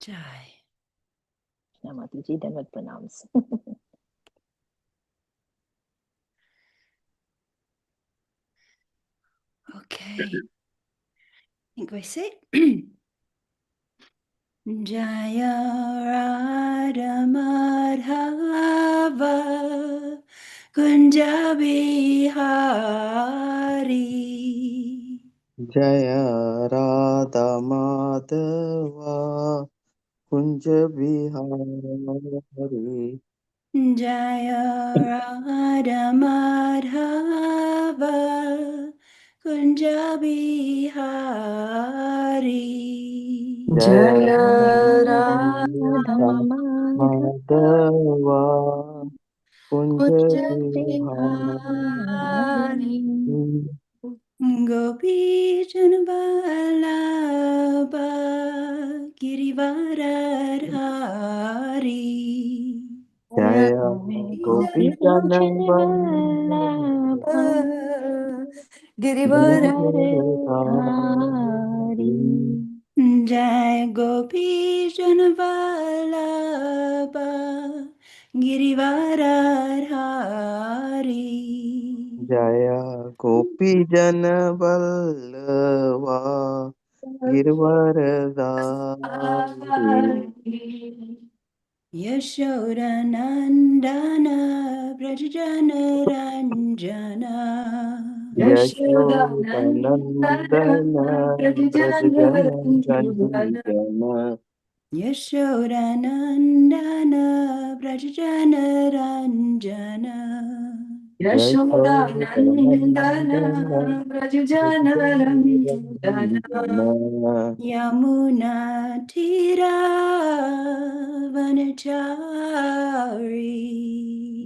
Jai. Mataji, then would pronounce. Okay. I think we say Jaya Radha Madhava Kunja Bihari. Jaya Radha Madhava Kunja Bihari. Jaya Radha Madhava Kunja Bihari. Jaya Radha Madhava Kunja Bihari. Bihari. Gopi Janvalabha Girivaradhari. Jaya Gopi Vallabha Girivaradhari. Jai Gopi Janvalabha Girivaradhari. Jaya Gopi Janavallava Girvaradari. Yashoda Nandana Brajjana Ranjana. Yashodanandana Brajjana Ranjana. Yashoda Nandana Brajjana Ranjana. Yashodanandana Brajjana Ranjana. Yamuna Tira Vanachari.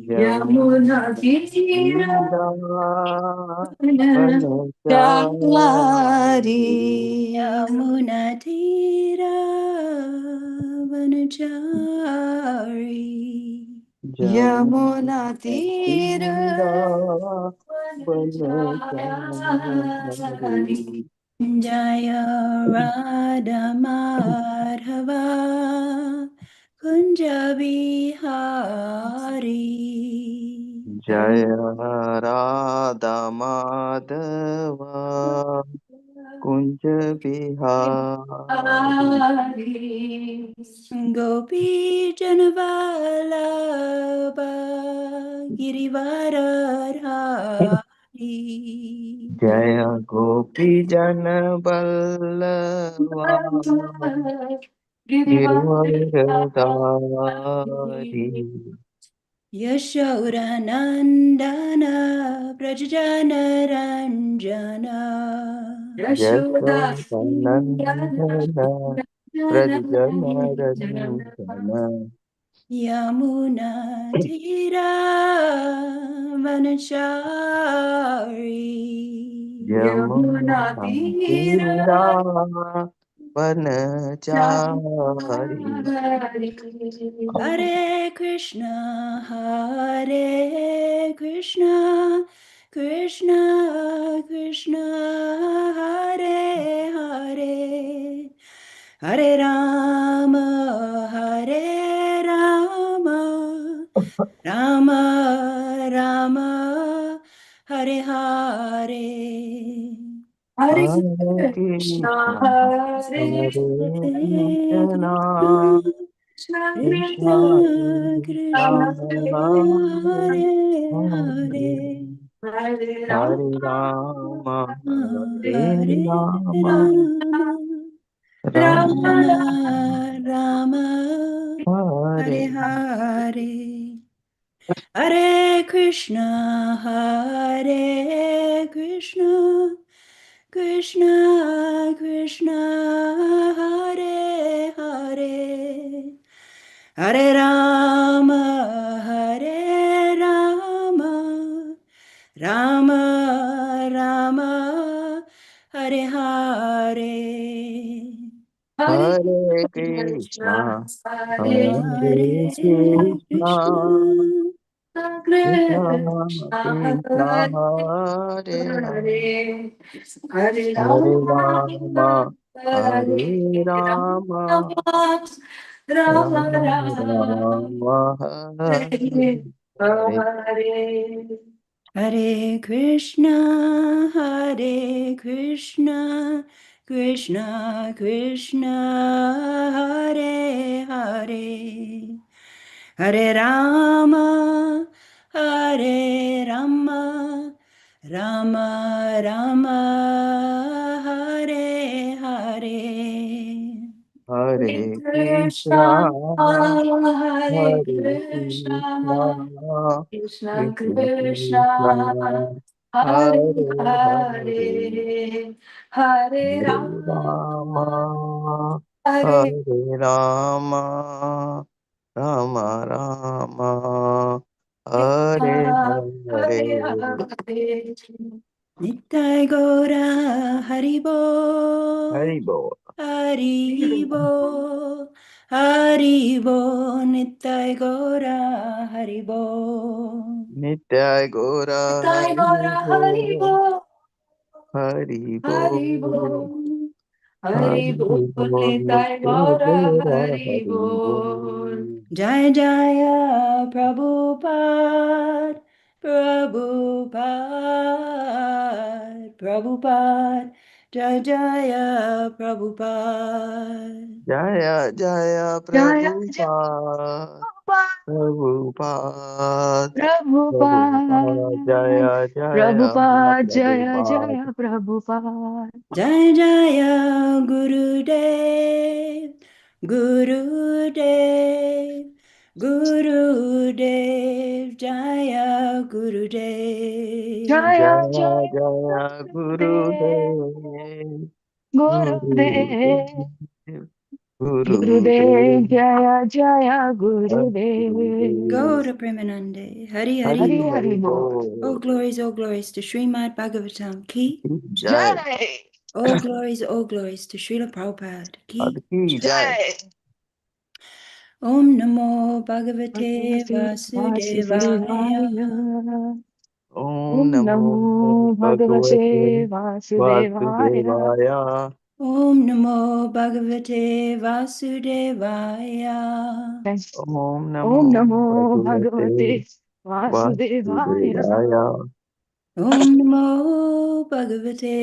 Jamuna Tira Vanachari. Yamuna Tira Vanachari. Yamuna Tira Vanachari. Jaya Radha Madhava Kunja Bihari. Jaya Radha Madhava Kunja Bihari. Gopi Janvalabha Girivaradhari. Jaya Gopi Jana Ballava Girvaradari. Yashoda Nandana Brajjana Ranjana. Yashodanandana Prajjana Ranjana. Yamuna Tira Vanachari. Yamuna Tira Vanachari. Hare Krishna, Hare Krishna, Krishna Krishna, Hare Hare, Hare Rama, Hare Rama, Rama Rama, Hare Hare. Hare Krishna, Hare Krishna, Krishna Krishna, Hare Hare Hare Rama, Hare Hare Rama, Rama, Rama Rama Rama, Hare. Hare Hare. Hare Krishna, Hare Krishna, Krishna Krishna, Hare Hare, Hare Rama, Hare Rama, Rama Rama, Hare Hare. Hare Krishna, Hare Krishna, Krishna Krishna, Hare Hare, Hare Rama, Hare Rama, Rama Rama Rama, Rama, Hare Hare. Hare Krishna, Hare Krishna, Krishna Krishna, Hare Hare, Hare Rama, Hare Rama, Rama Rama, Hare Hare. Hare Krishna, Hare Hare Krishna, Krishna, Krishna Krishna Krishna, Krishna, Hare Hare Hare, Hare, Hare Hare Rama, Rama, Hare Hare Rama, Rama Rama, Hare Krishna, Hare Hare. Hare. Nittai Gora Haribo, Haribo, Haribo, Haribo, Nittai Gora Haribo. Nitya Gora Nitai Gaura Haribo, Haribo, Haribo, Haribo, Haribo, Haribo, Nitai Nitya Gaura Gora Haribo. Haribo. Jai Jaya Prabhupada, Prabhupada, Prabhupada, Jai Jaya Prabhupada. Jaya Jaya Jaya Jaya Prabhupada, Prabhupada, Prabhupada, Prabhupada, Prabhupada, Jaya Jaya Prabhupada, Jaya Prabhupada. Jaya Prabhupada. Jai Jaya Gurudev, Gurudev, Gurudev, Jaya Gurudev. Jaya Jaya Jaya Jaya Gurudev, Gurudev, Gurudev. Gurudev, Gurudev, Gurudev, Jaya Jaya Gurudev. Gaura Premanande, Hari Hari Hari Hari Bol. Hari Hari Bol. All Bol. glories to Śrīmad-Bhāgavatam ki. Jai, Jai. All glories to Srila Prabhupada ki. Adki Jai. Jai. Om Namo Bhagavate Vasudevaya. Vasudevaya. Om Om Namo Namo Bhagavate Bhagavate Vasudevaya. Vasudevaya. Om Namo Bhagavate Vasudevaya. Om Om Namo Namo Bhagavate Bhagavate Vasudevaya. Vasudevaya. Om Namo Bhagavate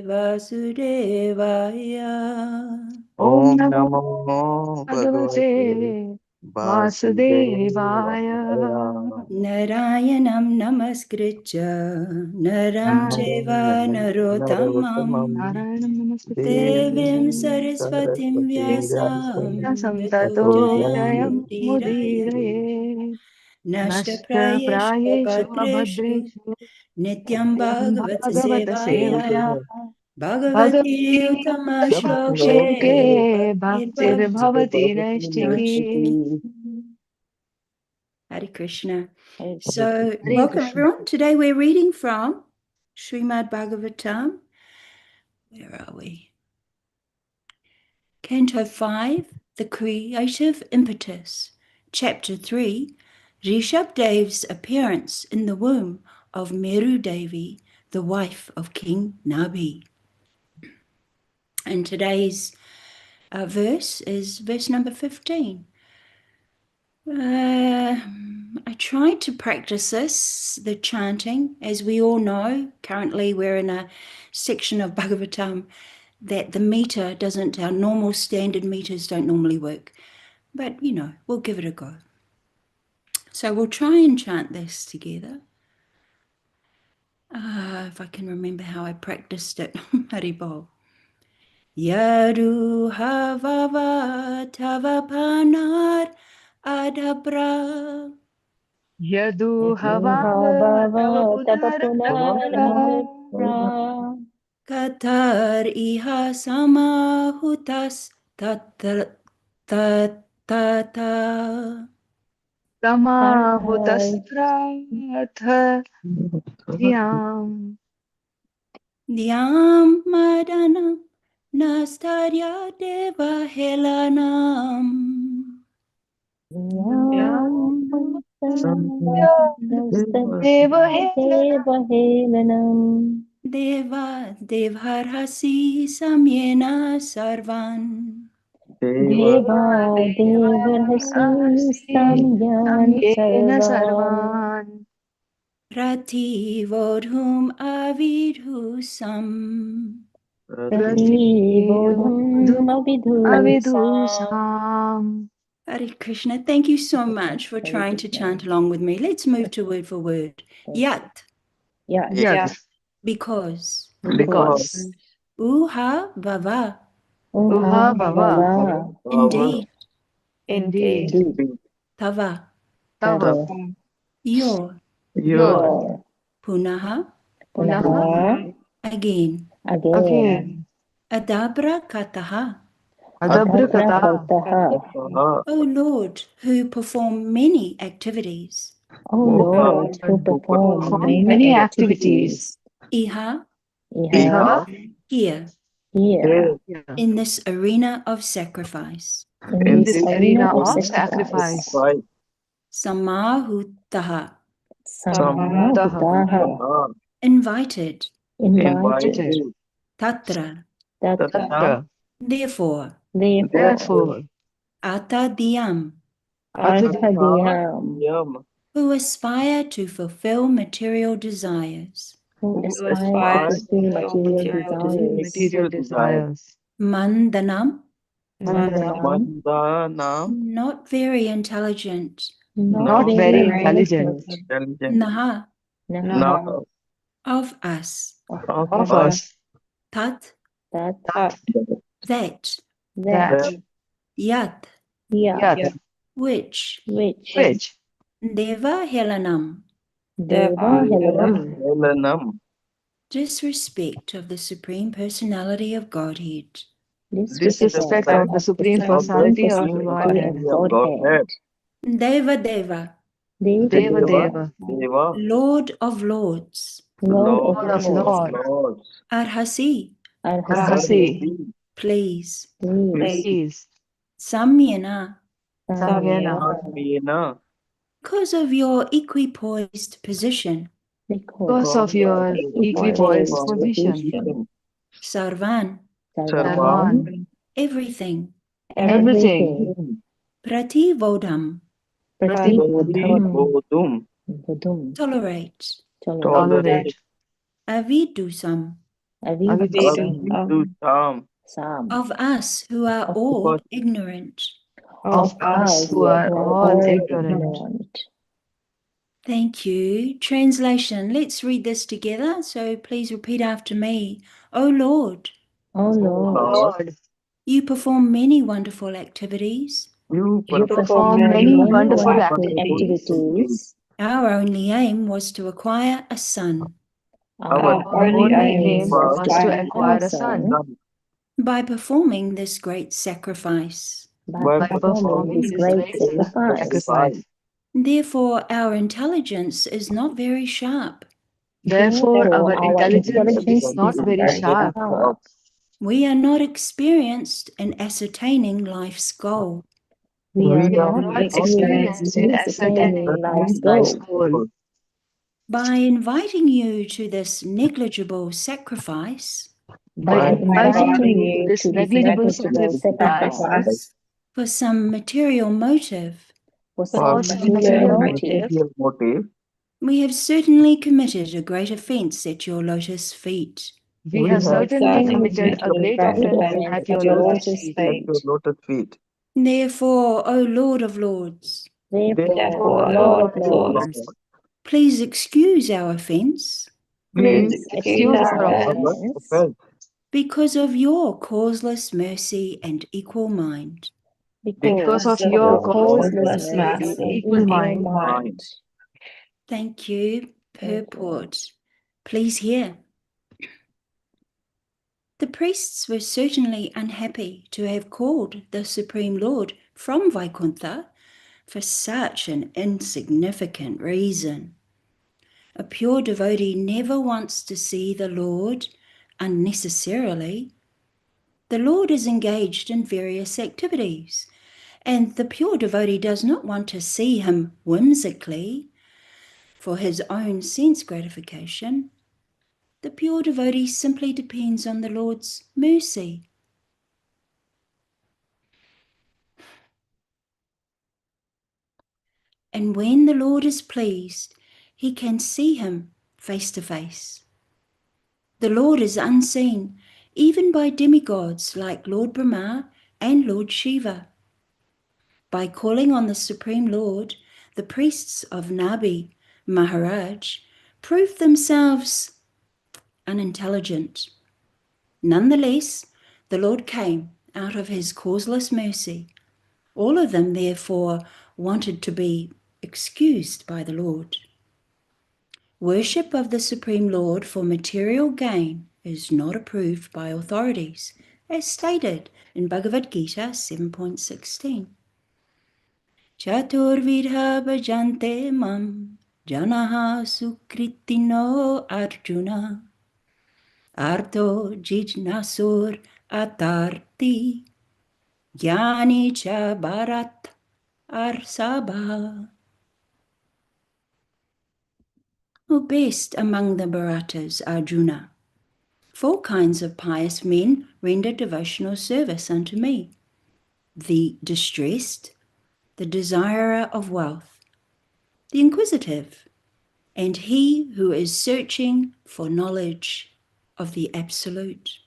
Vasudevaya. Om Om Namo Namo Bhagavate Bhagavate Vasudevaya. Vasudevaya. Narayanam Namaskritya Naram Cheva Narottamam Narayanam Devim Namaskritya Saraswatim Vyasam Vyasam Tato tato Jayam jayam Udiraye mudiraye nashta Nashtaprayeshu prayeshu Bhadreshu abhadreshu Nityam nityam Bhagavata bhagavata Sevaya sevaya Bhagavati bhagavati Uttama Shloke shloke Bhaktir bhaktir bhavati Nashti. naistiki. Hare Krishna. Hare So, Hare welcome Krishna. everyone. Today we're reading from Śrīmad-Bhāgavatam. Where are we? Canto 5, The Creative Impetus. Chapter 3, Rishabdev's appearance in the womb of Meru Devi, the wife of King Nabhi. And today's verse is verse number 15. I tried to practice this, the chanting. As we all know, currently we're in a section of Bhagavatam that the meter doesn't, our normal standard meters don't normally work. But, you know, we'll give it a go. So we'll try and chant this together. If I can remember how I practiced it. Haribol. Yadu havava tavapanar adabra. Yadu hava tava Bhava tapa punar adabra punarabhra Katar iha samahutas tatra tata tama Tathai hutastra dhyam. Dhyam madanam nastarya deva helanam. Yam Deva Nastadeva helanam. Helanam Deva devharhasi samyena sarvan. Deva Devarhasi Samyan Yena Sarvan sarvan Rati vodhum avidhusam. Prati Bodham Avidhusam. avidusam. Hare Krishna, thank you so much for trying to chant along with me. Let's move to word for word. Yat, Yeah, Yes, because. because. Uha bhava, Uha bhava. indeed. Indeed. Tava, Tava. your. Your. Punaha, Punaha. again. Again. Adabra kataha, Adabrakata. O Lord, who perform many activities. Oh Lord, who perform Many activities. Iha, Iha. here, here in this arena of sacrifice. In this arena of sacrifice. Samahutaha, Samahutaha, invited. invited, Tatra, Tatra. therefore. Therefore. Atadiyam, Arthadiyam, who aspire to fulfill material desires. who aspire to fulfill material desires. Mandanam, Mandanam, not very intelligent. Not very intelligent. Naha, Naha, of us. Of us. Tat, that, that. That. Yat, Yat. which. Which. Deva helanam, Deva Helanam, disrespect of the Supreme Personality of Godhead. Disrespect of the Supreme Personality of Godhead. Deva Deva, Deva Deva. Lord of Lords. Lord of Lords. Arhasi, Arhasi. please. Please. Samyana, Samyana. because of your equipoised position. Because of your equipoised position. Sarvan, Sarvan. everything. Everything. Prativodham, Pratīvodham, tolerate. Tolerate. Avidusam, Avidusam. of us who are all ignorant. Of us who are all ignorant. Thank you. Translation. Let's read this together. So please repeat after me. O Lord, O Lord, Lord, you perform many wonderful activities. you perform many wonderful activities. Our only aim was to acquire a son. Our Only aim was was to acquire a son. By performing this great sacrifice. By performing this great sacrifice. Therefore, our intelligence is not very sharp. Therefore, our intelligence is not very sharp. We are not experienced in ascertaining life's goal. We are not not experienced in ascertaining life's life's goal. goal. By inviting you to this negligible sacrifice, By inviting you to this negligible sacrifice for some material motive, for some material motive, we have certainly committed a great offense at your lotus feet. we have certainly committed a great offense at your lotus feet. Therefore, O Lord of Lords, Therefore, Lord of Lords, please excuse our offense Please excuse our offense because of your causeless mercy and equal mind. because of your causeless mercy and equal mind. Thank you. Purport. Please hear. The priests were certainly unhappy to have called the Supreme Lord from Vaikuntha for such an insignificant reason. A pure devotee never wants to see the Lord unnecessarily. The Lord is engaged in various activities, and the pure devotee does not want to see him whimsically for his own sense gratification. The pure devotee simply depends on the Lord's mercy. And when the Lord is pleased, he can see him face to face. The Lord is unseen, even by demigods like Lord Brahma and Lord Shiva. By calling on the Supreme Lord, the priests of Nabi Maharaj proved themselves unintelligent. Nonetheless, the Lord came out of his causeless mercy. All of them, therefore, wanted to be excused by the Lord. Worship of the Supreme Lord for material gain is not approved by authorities, as stated in Bhagavad Gita 7.16. Chaturvidha bhajante mam janaha sukritino arjuna arto jijnasur atarti jnani cha bharat arsabha. O best among the Bharatas, Arjuna, 4 kinds of pious men render devotional service unto me: the distressed, the desirer of wealth, the inquisitive, and he who is searching for knowledge of the Absolute.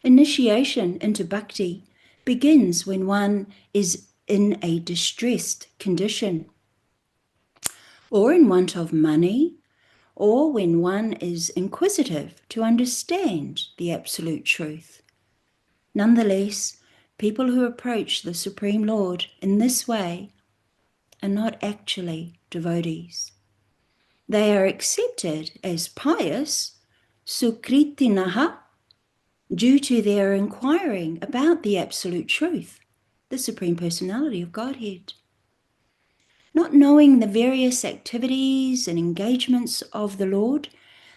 Initiation into bhakti begins when one is in a distressed condition, or in want of money, or when one is inquisitive to understand the absolute truth. Nonetheless, people who approach the Supreme Lord in this way are not actually devotees. They are accepted as pious, sukritinaha, due to their inquiring about the absolute truth, the Supreme Personality of Godhead. Not knowing the various activities and engagements of the Lord,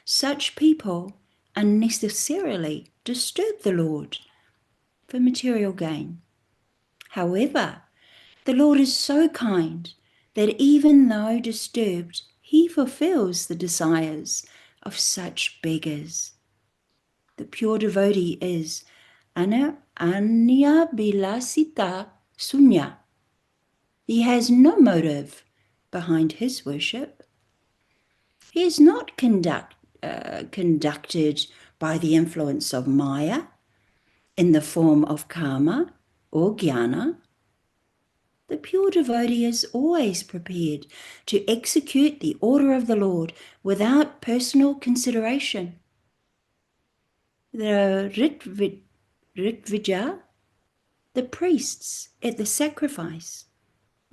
such people unnecessarily disturb the Lord for material gain. However, the Lord is so kind that even though disturbed, he fulfills the desires of such beggars. The pure devotee is anya bilasita sunya. He has no motive behind his worship. He is not conducted by the influence of Maya in the form of karma or jnana. The pure devotee is always prepared to execute the order of the Lord without personal consideration. The Ritvija, the priests at the sacrifice,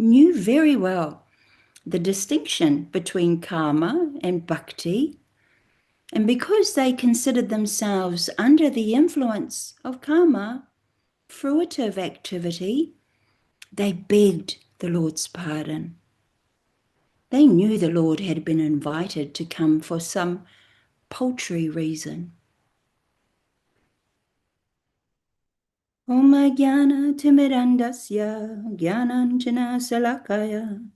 knew very well the distinction between karma and bhakti, and because they considered themselves under the influence of karma, fruitive activity, they begged the Lord's pardon. They knew the Lord had been invited to come for some paltry reason. Om Jnana Timirandasya Jnananjana Salakaya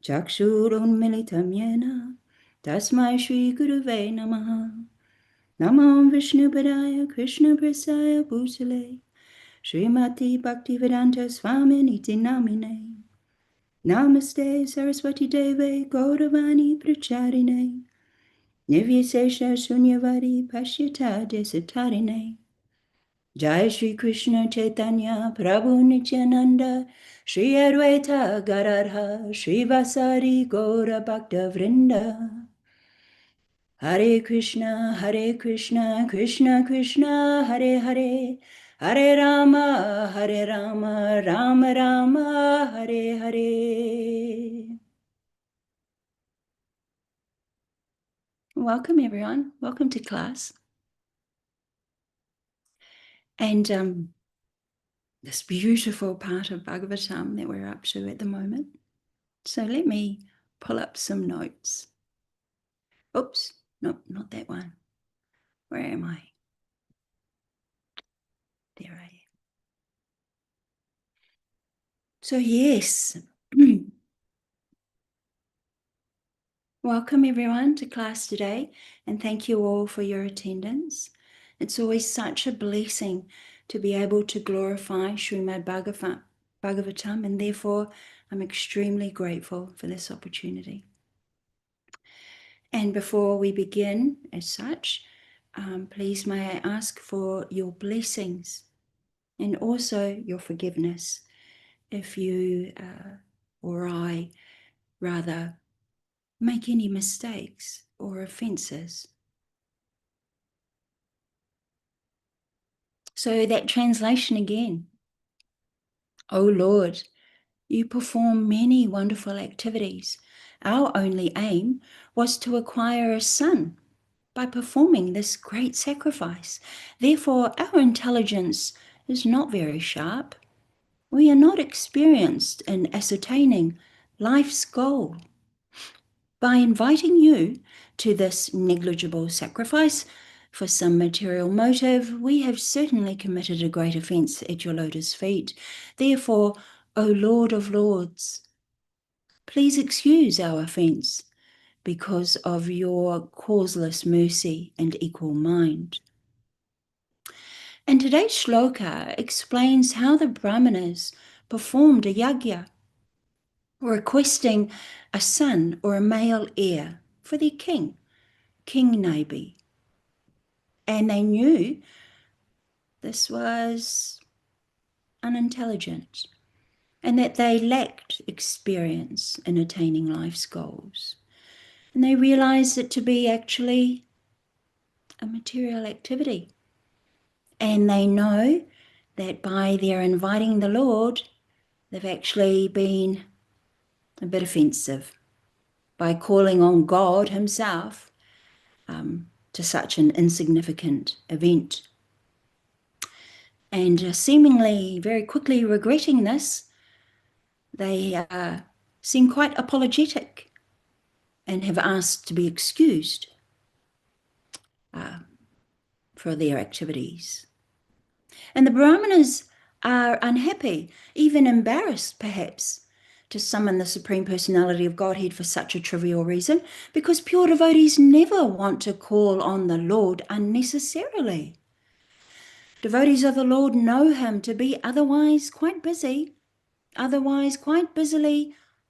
Chakshurunmilitam Yena Tasmai Shri Guruve Namaha. Namo Vishnu Padaya Krishna Prasaya Bhutale Srimati Bhaktivedanta Swaminiti Namine. Namaste Saraswati Deve Gauravani Pracharine Nivyasesha Shunyavadi Pashyata Desatarine. Jai Shri Krishna Chaitanya Prabhu Nityananda Shri Advaita Gadadha Shri Vasari Gaura Bhakta Vrinda. Hare Krishna, Krishna Krishna, Hare Hare, Hare Rama, Rama Rama, Hare Hare. Welcome everyone, welcome to class. And this beautiful part of Bhagavatam that we're up to at the moment. So let me pull up some notes. Oops, no, not that one. Where am I? There I am. So yes, Welcome everyone to class today, and thank you all for your attendance. It's always such a blessing to be able to glorify Śrīmad-Bhāgavatam, and therefore I'm extremely grateful for this opportunity. And before we begin as such, please may I ask for your blessings and also your forgiveness if you or I rather make any mistakes or offenses. So that translation again. O Lord, you perform many wonderful activities. Our only aim was to acquire a son by performing this great sacrifice. Therefore, our intelligence is not very sharp. We are not experienced in ascertaining life's goal. By inviting you to this negligible sacrifice for some material motive, we have certainly committed a great offense at your lotus feet. Therefore, O Lord of Lords, please excuse our offense because of your causeless mercy and equal mind. And today's shloka explains how the Brahmanas performed a yajna, requesting a son or a male heir for their king, King Nabi. And they knew this was unintelligent and that they lacked experience in attaining life's goals. And they realized it to be actually a material activity. And they know that by their inviting the Lord, they've actually been a bit offensive by calling on God himself to such an insignificant event. And seemingly very quickly regretting this, they seem quite apologetic and have asked to be excused for their activities. And the Brahmanas are unhappy, even embarrassed perhaps, to summon the Supreme Personality of Godhead for such a trivial reason, because pure devotees never want to call on the Lord unnecessarily. Devotees of the Lord know him to be otherwise quite busily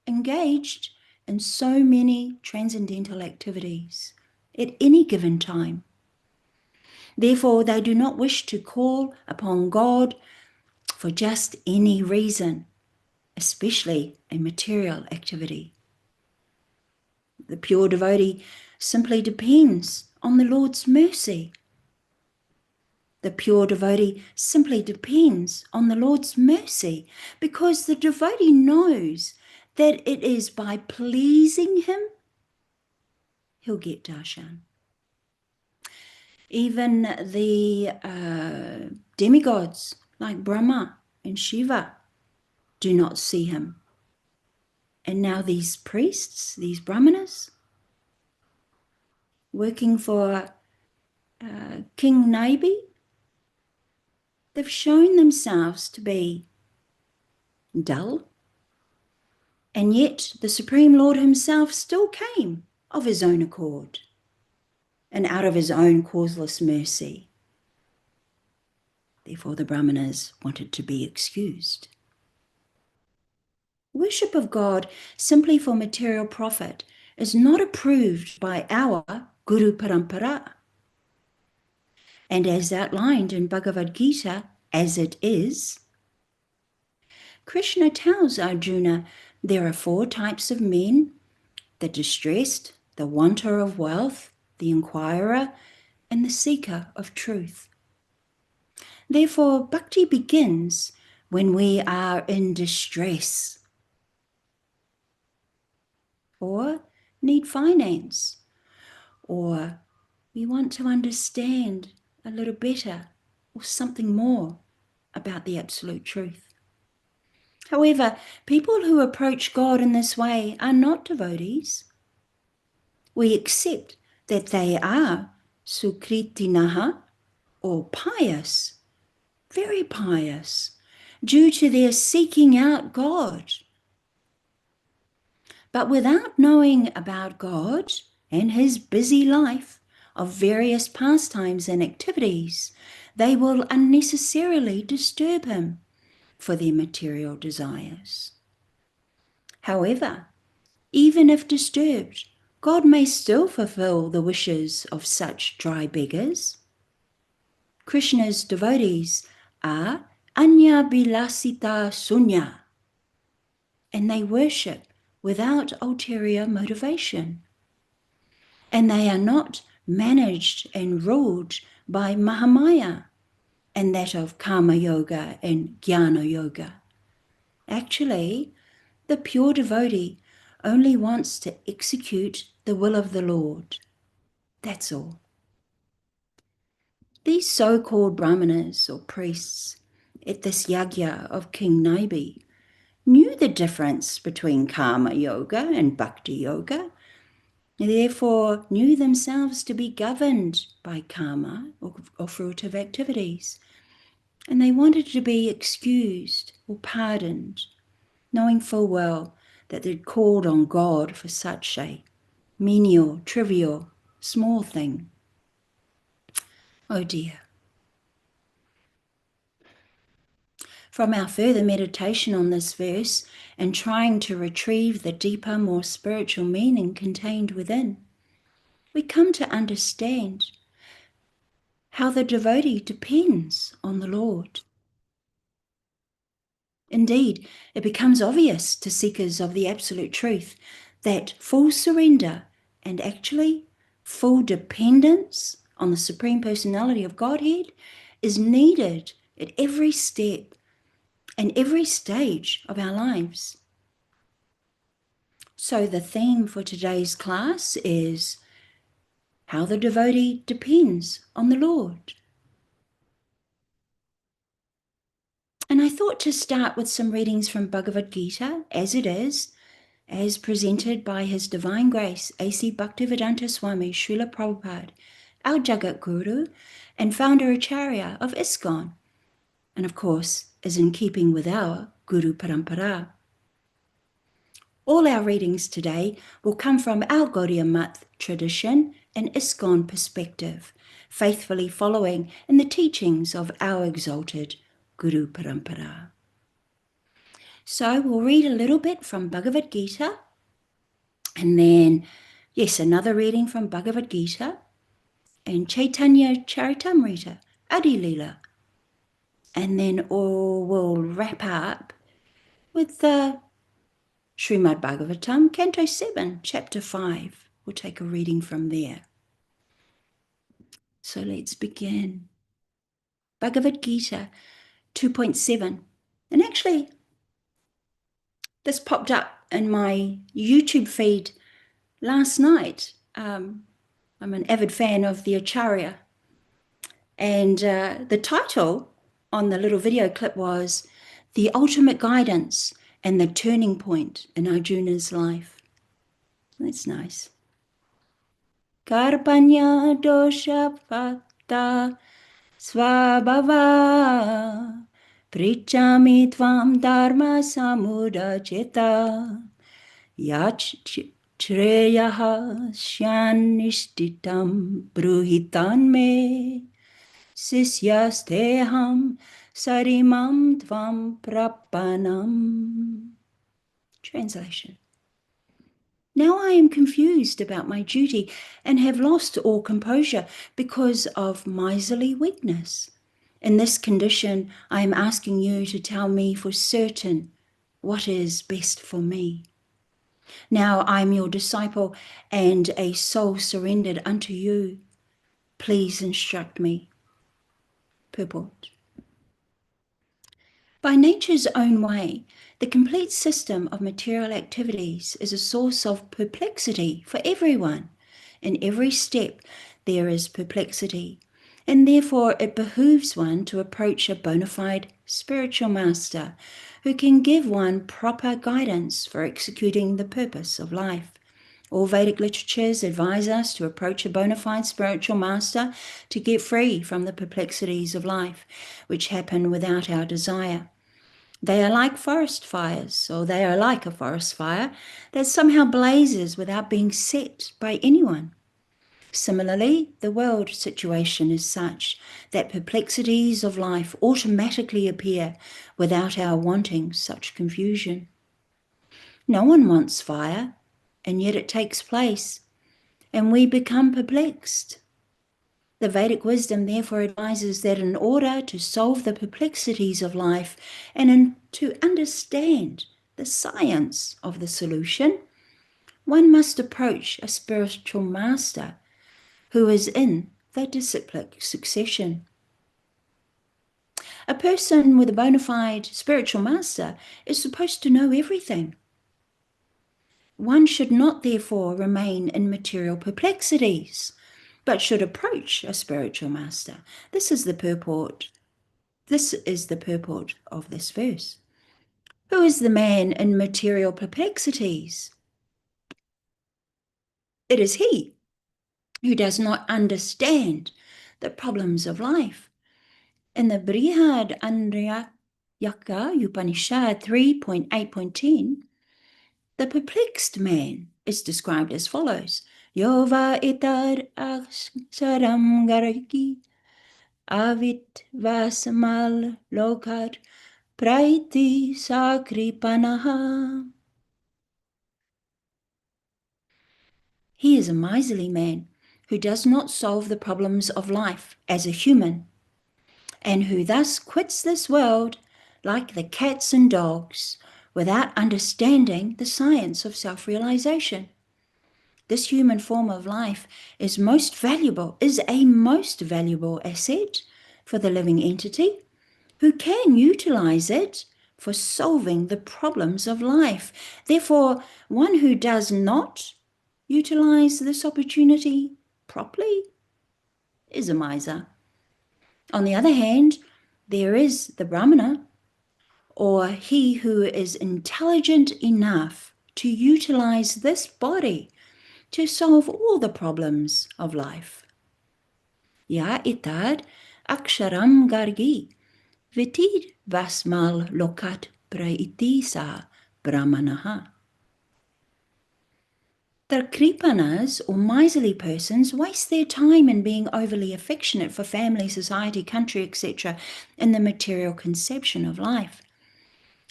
engaged in so many transcendental activities at any given time. Therefore, they do not wish to call upon God for just any reason, especially a material activity. The pure devotee simply depends on the Lord's mercy. The pure devotee simply depends on the Lord's mercy because the devotee knows that it is by pleasing him he'll get darshan. Even the demigods like Brahma and Shiva do not see him. And now these priests, these brahmanas, working for King Nabi, they've shown themselves to be dull, and yet the Supreme Lord himself still came of his own accord and out of his own causeless mercy. Therefore the brahmanas wanted to be excused. Worship of God simply for material profit is not approved by our Guru Parampara. And as outlined in Bhagavad Gita, as it is, Krishna tells Arjuna there are 4 types of men: the distressed, the wanter of wealth, the inquirer, and the seeker of truth. Therefore, bhakti begins when we are in distress or need finance, or we want to understand a little better or something more about the absolute truth. However, people who approach God in this way are not devotees. We accept that they are sukritinaha, or pious, very pious, due to their seeking out God. But without knowing about God and his busy life of various pastimes and activities, they will unnecessarily disturb him for their material desires. However, even if disturbed, God may still fulfill the wishes of such dry beggars. Krishna's devotees are anya bilasita sunya, and they worship without ulterior motivation. And they are not managed and ruled by Mahamaya and that of Karma Yoga and Jnana Yoga. Actually, the pure devotee only wants to execute the will of the Lord. That's all. These so-called brahmanas or priests at this yagya of King Naibi knew the difference between karma yoga and bhakti yoga, and therefore knew themselves to be governed by karma or fruitive activities. And they wanted to be excused or pardoned, knowing full well that they'd called on God for such a menial, trivial, small thing. Oh dear. From our further meditation on this verse and trying to retrieve the deeper, more spiritual meaning contained within, we come to understand how the devotee depends on the Lord. Indeed, it becomes obvious to seekers of the absolute truth that full surrender and actually full dependence on the Supreme Personality of Godhead is needed at every step and every stage of our lives. So the theme for today's class is how the devotee depends on the Lord. And I thought to start with some readings from Bhagavad Gita, as it is, as presented by His Divine Grace, A.C. Bhaktivedanta Swami Srila Prabhupada, our Jagat Guru and founder Acharya of ISKCON, and of course is in keeping with our Guru Parampara. All our readings today will come from our Gaudiya Math tradition and ISKCON perspective, faithfully following in the teachings of our exalted Guru Parampara. So we'll read a little bit from Bhagavad Gita, and then, yes, another reading from Bhagavad Gita, and Chaitanya Charitamrita, Adi Leela, and then we'll wrap up with the Śrīmad-Bhāgavatam, Canto 7, Chapter 5. We'll take a reading from there. So let's begin. Bhagavad Gita 2.7. And actually, this popped up in my YouTube feed last night. I'm an avid fan of the Acharya. And the title on the little video clip was The Ultimate Guidance and the Turning Point in Arjuna's Life. That's nice. Karpanya dosha fakta svabhava prichami tvam dharma samudacheta yach shreyaha shyanishtitam bruhitan me sisyasteham sarimam tvam prapanam. Translation. Now I am confused about my duty and have lost all composure because of miserly weakness. In this condition, I am asking you to tell me for certain what is best for me. Now I am your disciple and a soul surrendered unto you. Please instruct me. Purport. By nature's own way, the complete system of material activities is a source of perplexity for everyone. In every step, there is perplexity, and therefore it behooves one to approach a bona fide spiritual master who can give one proper guidance for executing the purpose of life. All Vedic literatures advise us to approach a bona fide spiritual master to get free from the perplexities of life, which happen without our desire. They are like forest fires, or they are like a forest fire that somehow blazes without being set by anyone. Similarly, the world situation is such that perplexities of life automatically appear without our wanting such confusion. No one wants fire, and yet it takes place, and we become perplexed. The Vedic wisdom therefore advises that in order to solve the perplexities of life and to understand the science of the solution, one must approach a spiritual master who is in the disciplic succession. A person with a bona fide spiritual master is supposed to know everything. One should not therefore remain in material perplexities, but should approach a spiritual master. This is the purport of this verse. Who is the man in material perplexities? It is he who does not understand the problems of life. In the Brihad Andreyaka Upanishad 3.8.10, the perplexed man is described as follows. Yova itar aksaram garaki avit vasamal lokat praiti sakripanaha. He is a miserly man who does not solve the problems of life as a human, and who thus quits this world like the cats and dogs without understanding the science of self-realization. This human form of life is a most valuable asset for the living entity who can utilize it for solving the problems of life. Therefore, one who does not utilize this opportunity properly is a miser. On the other hand, there is the Brahmana, or he who is intelligent enough to utilize this body to solve all the problems of life. Ya itad aksharam gargi vitir vasmal lokat praiti sa brahmanaha. The kripanas, or miserly persons, waste their time in being overly affectionate for family, society, country, etc., in the material conception of life.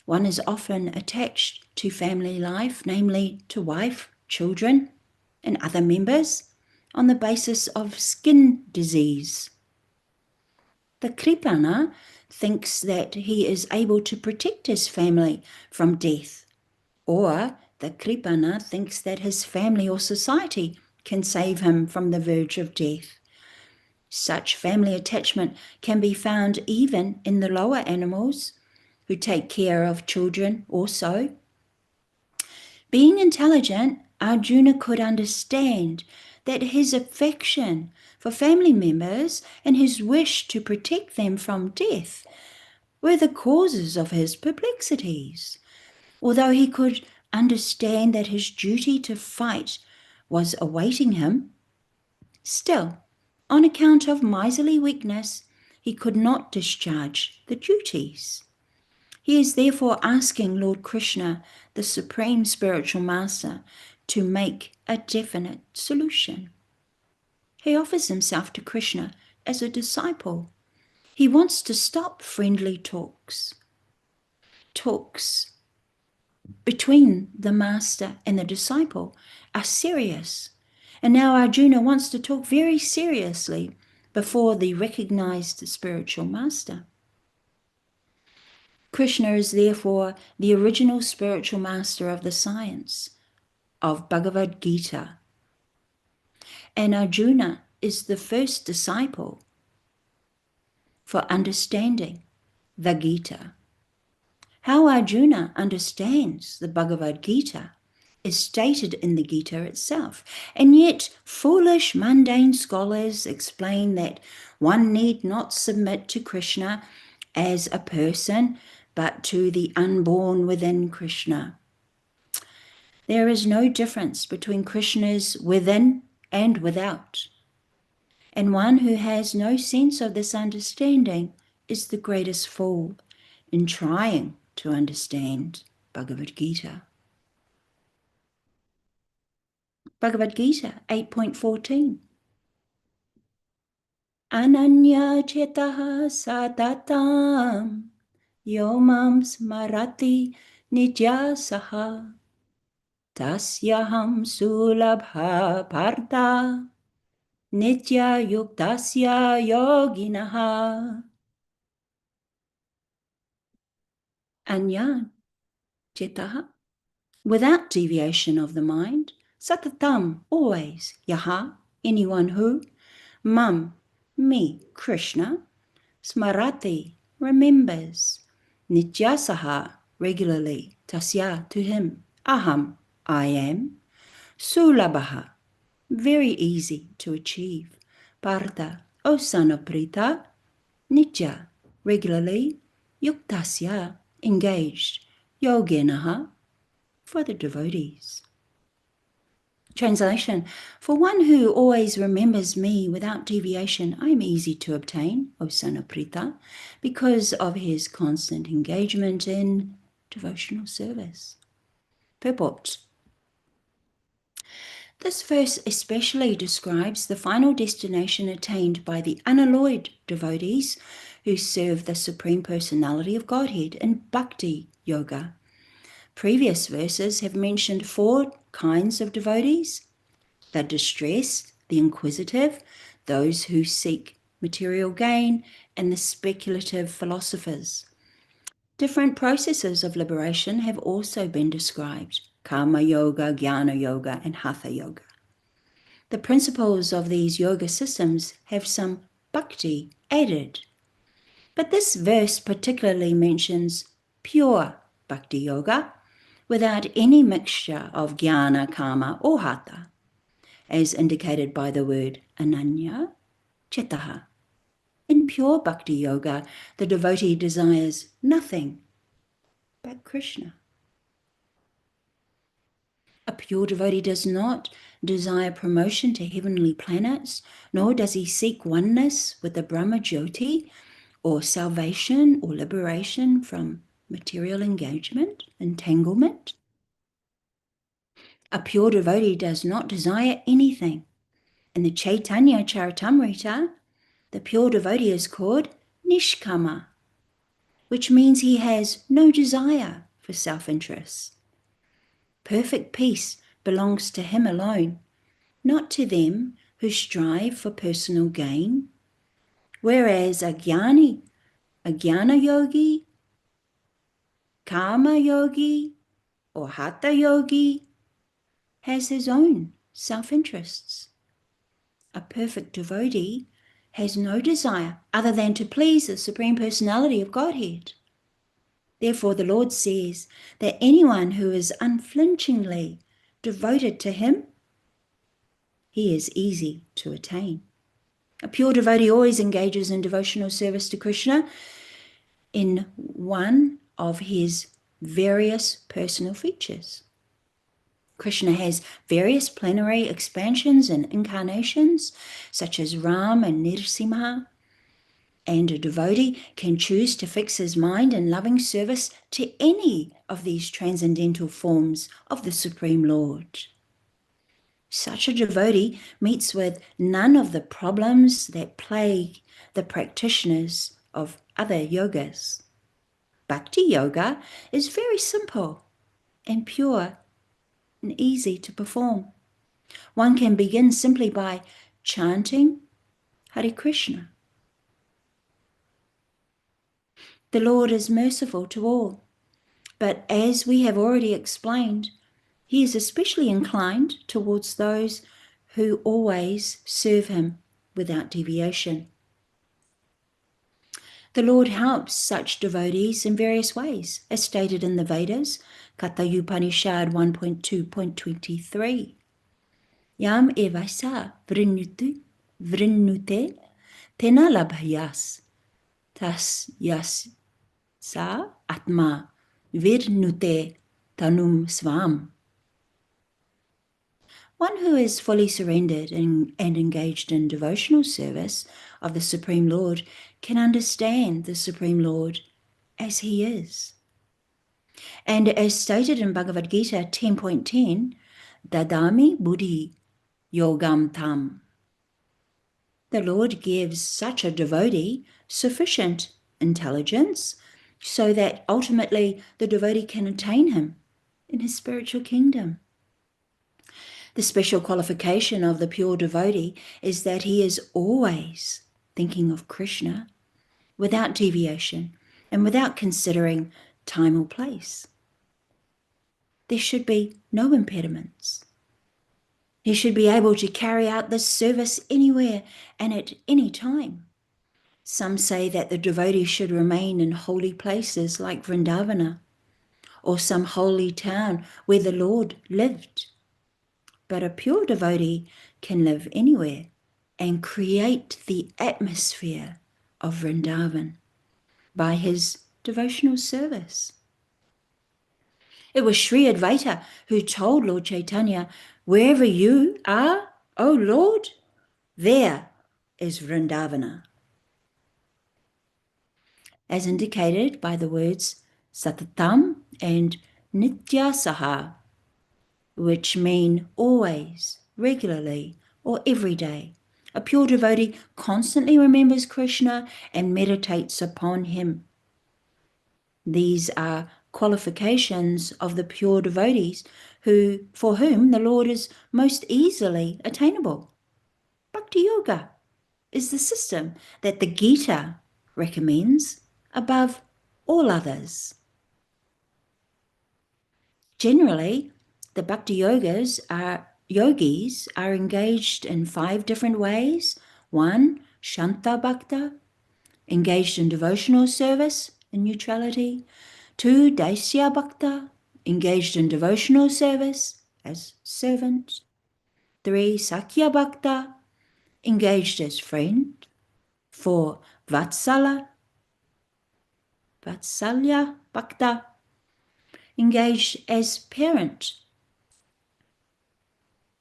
One is often attached to family life, namely to wife, children, and other members, on the basis of skin disease. The kripana thinks that he is able to protect his family from death, or the kripana thinks that his family or society can save him from the verge of death. Such family attachment can be found even in the lower animals who take care of children also. Being intelligent, Arjuna could understand that his affection for family members and his wish to protect them from death were the causes of his perplexities. Although he could understand that his duty to fight was awaiting him, still, on account of miserly weakness, he could not discharge the duties. He is therefore asking Lord Krishna, the Supreme Spiritual Master, to make a definite solution. He offers himself to Krishna as a disciple. He wants to stop friendly talks between the master and the disciple are serious. And now Arjuna wants to talk very seriously before the recognized spiritual master. Krishna is therefore the original spiritual master of the science of Bhagavad Gita. And Arjuna is the first disciple for understanding the Gita. How Arjuna understands the Bhagavad Gita is stated in the Gita itself. And yet, foolish, mundane scholars explain that one need not submit to Krishna as a person, but to the unborn within Krishna. There is no difference between Krishna's within and without. And one who has no sense of this understanding is the greatest fool in trying to understand Bhagavad Gita. Bhagavad Gita 8.14. Ananya chetaha satatam yomam smarati nityasaha tasyaham sulabha partha nitya yuktasya yoginaha. Anya chetaha, without deviation of the mind, satatam, always, yaha, anyone who, mam, me, Krishna, smarati, remembers, nityasaha, regularly, tasya, to him, aham, I am, sulabha, very easy to achieve, partha, O son of Prita, nitya, regularly, yuktasya, engaged, yogenaha, for the devotees. Translation: for one who always remembers me without deviation, I am easy to obtain, O son of Prita, because of his constant engagement in devotional service. Purport. This verse especially describes the final destination attained by the unalloyed devotees who serve the Supreme Personality of Godhead in Bhakti Yoga. Previous verses have mentioned 4 kinds of devotees: the distressed, the inquisitive, those who seek material gain, and the speculative philosophers. Different processes of liberation have also been described: karma yoga, jnana yoga, and hatha yoga. The principles of these yoga systems have some bhakti added, but this verse particularly mentions pure bhakti yoga without any mixture of jnana, karma, or hatha, as indicated by the word ananya chetaha. In pure bhakti yoga, the devotee desires nothing but Krishna. A pure devotee does not desire promotion to heavenly planets, nor does he seek oneness with the Brahma Jyoti, or salvation or liberation from material entanglement. A pure devotee does not desire anything. In the Chaitanya Charitamrita, the pure devotee is called Nishkama, which means he has no desire for self-interest. Perfect peace belongs to him alone, not to them who strive for personal gain, whereas a jnana yogi, karma yogi, or hatha yogi has his own self-interests. A perfect devotee has no desire other than to please the Supreme Personality of Godhead. Therefore, the Lord says that anyone who is unflinchingly devoted to him, he is easy to attain. A pure devotee always engages in devotional service to Krishna in one of his various personal features. Krishna has various plenary expansions and incarnations, such as Ram and Nrsimha, and a devotee can choose to fix his mind in loving service to any of these transcendental forms of the Supreme Lord. Such a devotee meets with none of the problems that plague the practitioners of other yogas. Bhakti yoga is very simple and pure and easy to perform. One can begin simply by chanting Hare Krishna. The Lord is merciful to all, but as we have already explained, he is especially inclined towards those who always serve him without deviation. The Lord helps such devotees in various ways, as stated in the Vedas, Katha Upanishad 1.2.23. Yam evasa vrinnute tena labhyas tas yas sa atma virnute tanum svam. One who is fully surrendered and engaged in devotional service of the Supreme Lord can understand the Supreme Lord as he is. And as stated in Bhagavad Gita 10.10, Dadami Buddhi Yogam Tam. The Lord gives such a devotee sufficient intelligence so that ultimately the devotee can attain him in his spiritual kingdom. The special qualification of the pure devotee is that he is always thinking of Krishna without deviation and without considering time or place. There should be no impediments. He should be able to carry out this service anywhere and at any time. Some say that the devotee should remain in holy places like Vrindavana or some holy town where the Lord lived. But a pure devotee can live anywhere and create the atmosphere of Vrindavan by his devotional service. It was Sri Advaita who told Lord Chaitanya, "Wherever you are, O Lord, there is Vrindavana." As indicated by the words Satatam and Nityasaha, which mean always, regularly, or every day. A pure devotee constantly remembers Krishna and meditates upon him. These are qualifications of the pure devotees for whom the Lord is most easily attainable. Bhakti Yoga is the system that the Gita recommends above all others. Generally, the Bhakti yogis are engaged in 5 different ways. 1, Shanta Bhakta, engaged in devotional service in neutrality. 2, Daisya Bhakta, engaged in devotional service as servant. 3, Sakya Bhakta, engaged as friend. 4, Vatsalya Bhakta, engaged as parent.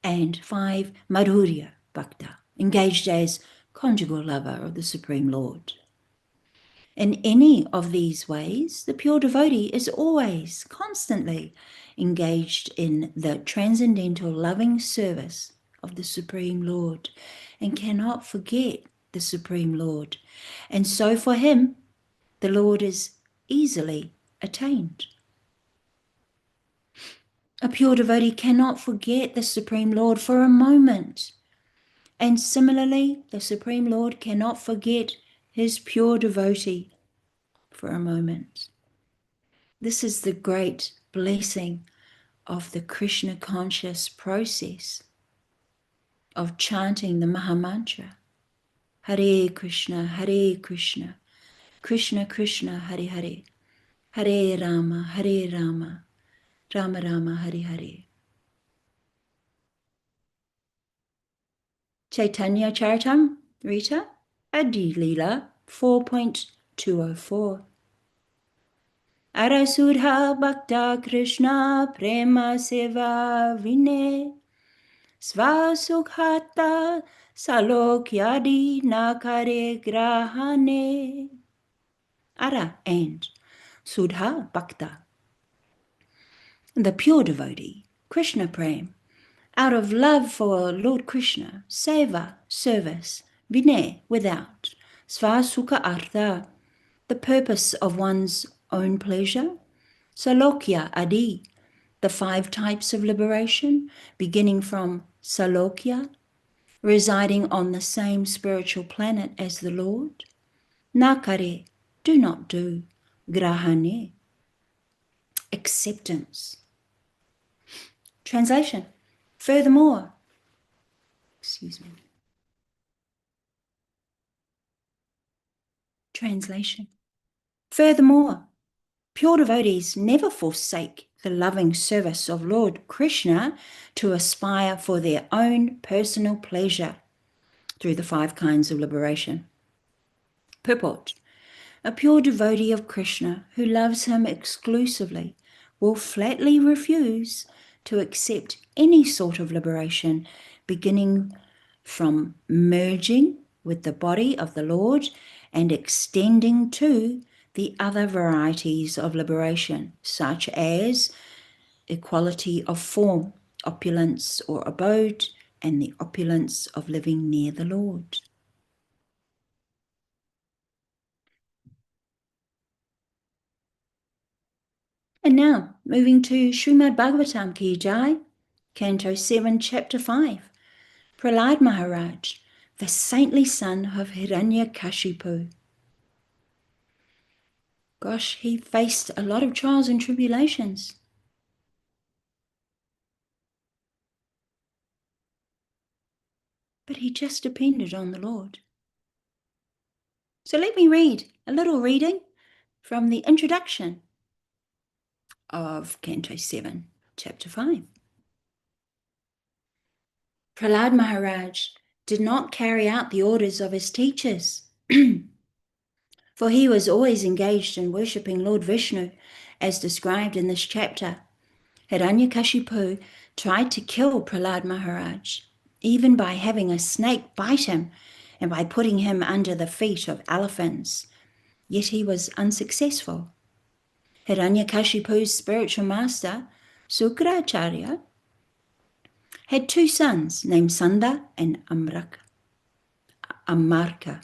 And 5, Madhurya Bhakta, engaged as conjugal lover of the Supreme Lord. In any of these ways, the pure devotee is always, constantly engaged in the transcendental loving service of the Supreme Lord and cannot forget the Supreme Lord. And so for him, the Lord is easily attained. A pure devotee cannot forget the Supreme Lord for a moment. And similarly, the Supreme Lord cannot forget his pure devotee for a moment. This is the great blessing of the Krishna conscious process of chanting the Mahamantra. Hare Krishna, Krishna Krishna, Hare Hare, Hare Rama, Rama Rama, Hare Hare. Chaitanya Charitam, Rita, Adi Leela 4.204. Arasudha Bhakta Krishna Prema Seva Vine Svasukhata Salokyadi Nakare Grahane. Ara and Sudha Bhakta, the pure devotee, Krishna Prem, out of love for Lord Krishna, seva, service, vinay, without, svasukha artha, the purpose of one's own pleasure, salokya adi, the 5 types of liberation, beginning from salokya, residing on the same spiritual planet as the Lord, nakare, do not do, grahane, acceptance. Translation. Furthermore, Translation. Furthermore, pure devotees never forsake the loving service of Lord Krishna to aspire for their own personal pleasure through the 5 kinds of liberation. Purport. A pure devotee of Krishna who loves him exclusively will flatly refuse to accept any sort of liberation, beginning from merging with the body of the Lord and extending to the other varieties of liberation, such as equality of form, opulence or abode, and the opulence of living near the Lord. And now, moving to Śrīmad-Bhāgavatam Ki Jai, Canto 7, Chapter 5. Prahlad Maharaj, the saintly son of Hiranyakashipu. Gosh, he faced a lot of trials and tribulations. But he just depended on the Lord. So let me read a little reading from the introduction of Canto 7, Chapter 5. Prahlad Maharaj did not carry out the orders of his teachers, for he was always engaged in worshipping Lord Vishnu, as described in this chapter. Hiranyakashipu tried to kill Prahlad Maharaj, even by having a snake bite him and by putting him under the feet of elephants, yet he was unsuccessful. Hiranyakashipu's spiritual master, Sukracharya, had two sons named Sanda and Amarka,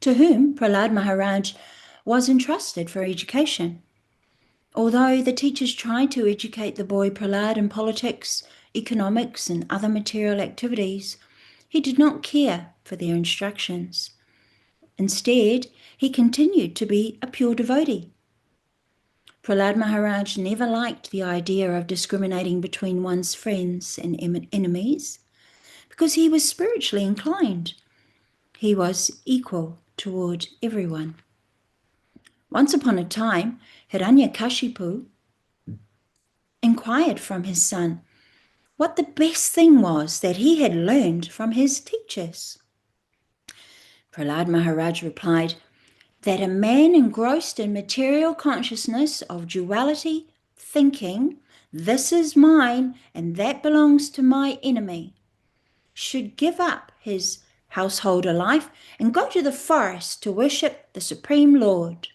to whom Prahlad Maharaj was entrusted for education. Although the teachers tried to educate the boy Prahlad in politics, economics, and other material activities, he did not care for their instructions. Instead, he continued to be a pure devotee. Prahlad Maharaj never liked the idea of discriminating between one's friends and enemies, because he was spiritually inclined. He was equal toward everyone. Once upon a time, Hiranyakashipu inquired from his son what the best thing was that he had learned from his teachers. Prahlad Maharaj replied that a man engrossed in material consciousness of duality, thinking, "This is mine and that belongs to my enemy," should give up his householder life and go to the forest to worship the Supreme Lord.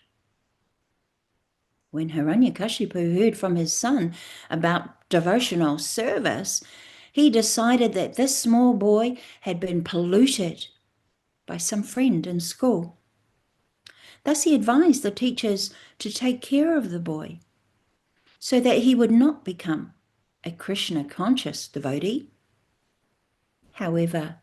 When Hiranyakashipu heard from his son about devotional service, he decided that this small boy had been polluted by some friend in school. Thus he advised the teachers to take care of the boy so that he would not become a Krishna-conscious devotee. However,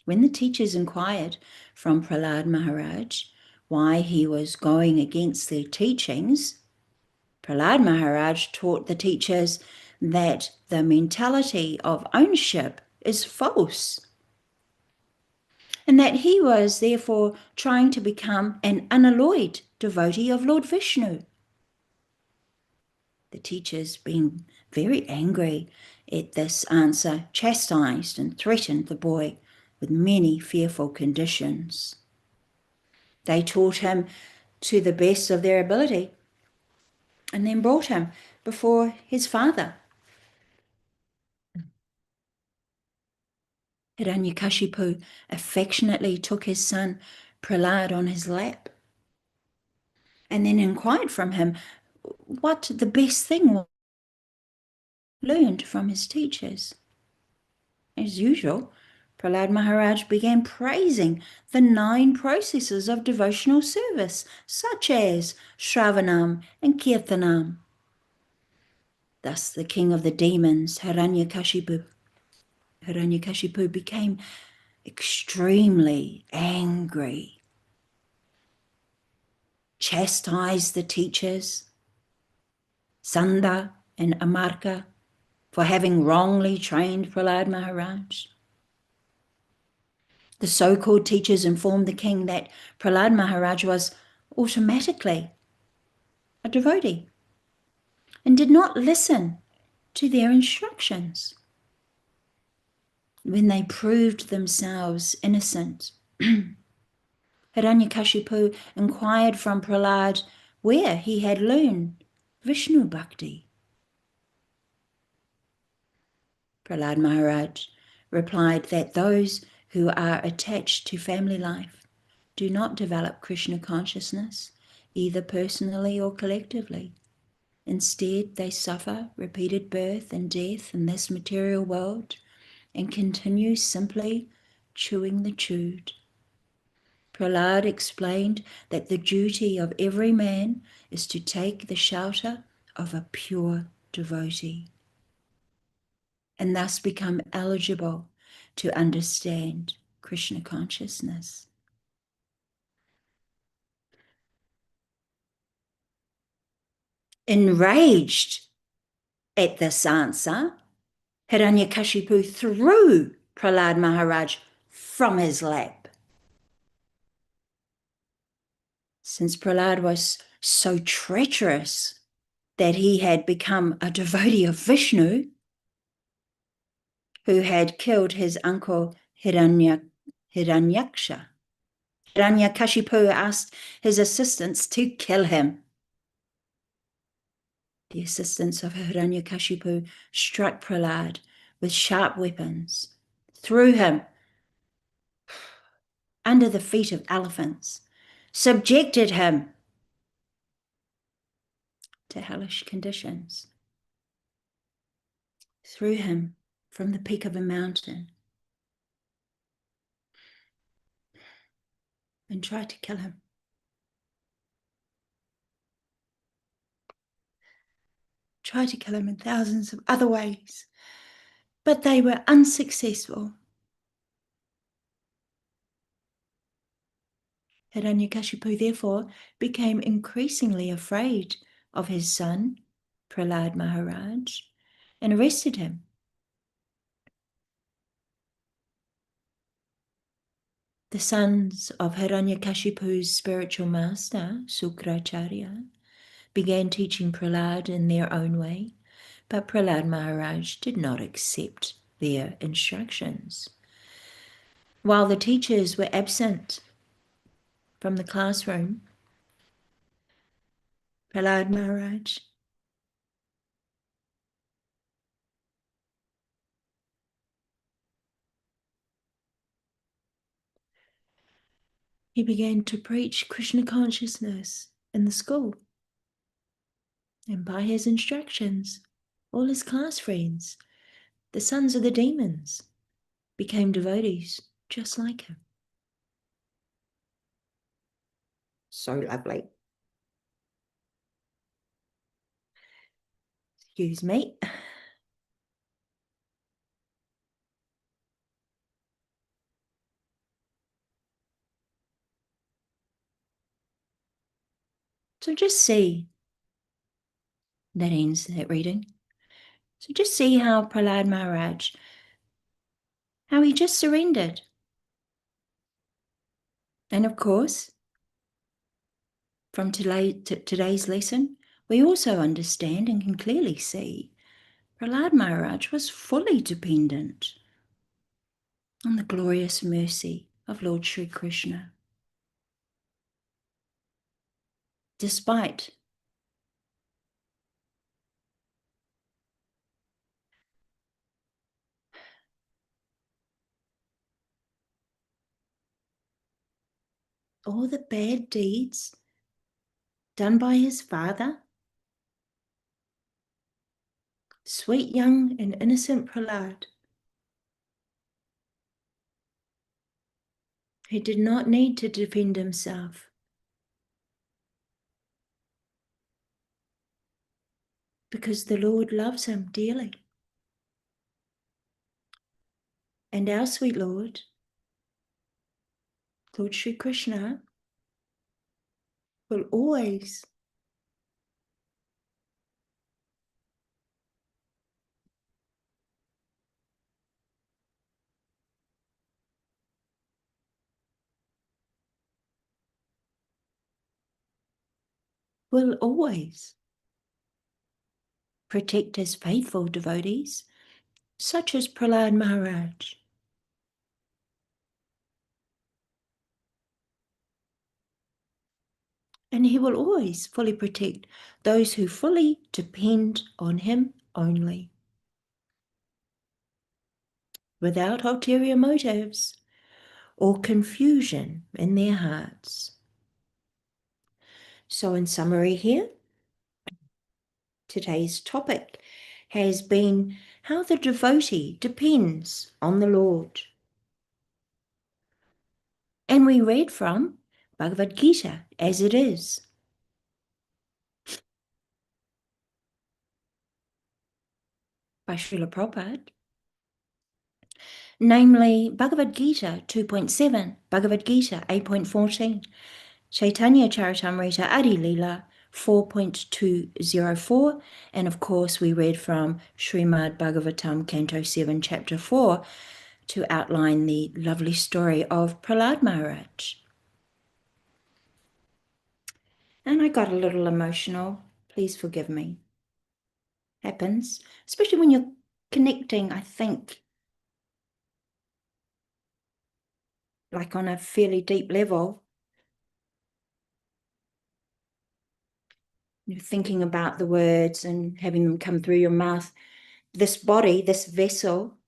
when the teachers inquired from Prahlad Maharaj why he was going against their teachings, Prahlad Maharaj taught the teachers that the mentality of ownership is false, and that he was therefore trying to become an unalloyed devotee of Lord Vishnu. The teachers, being very angry at this answer, chastised and threatened the boy with many fearful conditions. They taught him to the best of their ability and then brought him before his father. Hiranyakashipu affectionately took his son Prahlad on his lap and then inquired from him what the best thing was learned from his teachers. As usual, Prahlad Maharaj began praising the 9 processes of devotional service, such as Shravanam and Kirtanam. Thus the king of the demons, Hiranyakashipu, became extremely angry, chastised the teachers, Sanda and Amarka, for having wrongly trained Prahlad Maharaj. The so-called teachers informed the king that Prahlad Maharaj was automatically a devotee and did not listen to their instructions. When they proved themselves innocent, Hiranyakashipu inquired from Prahlad where he had learned Vishnu Bhakti. Prahlad Maharaj replied that those who are attached to family life do not develop Krishna consciousness, either personally or collectively. Instead, they suffer repeated birth and death in this material world and continue simply chewing the chewed. Prahlad explained that the duty of every man is to take the shelter of a pure devotee and thus become eligible to understand Krishna consciousness. Enraged at this answer, Hiranyakashipu threw Prahlad Maharaj from his lap. Since Prahlad was so treacherous that he had become a devotee of Vishnu, who had killed his uncle Hiranyaksha, Hiranyakashipu asked his assistants to kill him. The assistants of Hiranyakashipu struck Prahlad with sharp weapons, threw him under the feet of elephants, subjected him to hellish conditions, threw him from the peak of a mountain, and tried to kill him. Tried to kill him in thousands of other ways, but they were unsuccessful. Hiranyakashipu therefore became increasingly afraid of his son, Prahlad Maharaj, and arrested him. The sons of Hiranyakashipu's spiritual master, Sukracharya, began teaching Prahlad in their own way, but Prahlad Maharaj did not accept their instructions. While the teachers were absent from the classroom, Prahlad Maharaj he began to preach Krishna consciousness in the school. And by his instructions, all his class friends, the sons of the demons, became devotees just like him. So lovely. Excuse me. So just see, that ends that reading. So just see how Prahlad Maharaj, how he just surrendered. And of course, from today's lesson, we also understand and can clearly see Prahlad Maharaj was fully dependent on the glorious mercy of Lord Sri Krishna. Despite all the bad deeds done by his father, sweet young and innocent Prahlad, he did not need to defend himself. Because the Lord loves him dearly. And our sweet Lord, Lord Sri Krishna, will always protect his faithful devotees, such as Prahlad Maharaj. And he will always fully protect those who fully depend on him only, without ulterior motives or confusion in their hearts. So in summary here, today's topic has been how the devotee depends on the Lord. And we read from Bhagavad Gita as it is. By Srila Prabhupada. Namely, Bhagavad Gita 2.7, Bhagavad Gita 8.14, Chaitanya Charitamrita Adi Leela 4.204, and of course we read from Śrīmad-Bhāgavatam Canto 7, Chapter 4, to outline the lovely story of Prahlad Maharaj. And I got a little emotional, please forgive me. Happens, especially when you're connecting, I think, like on a fairly deep level. You're thinking about the words and having them come through your mouth. This body, this vessel,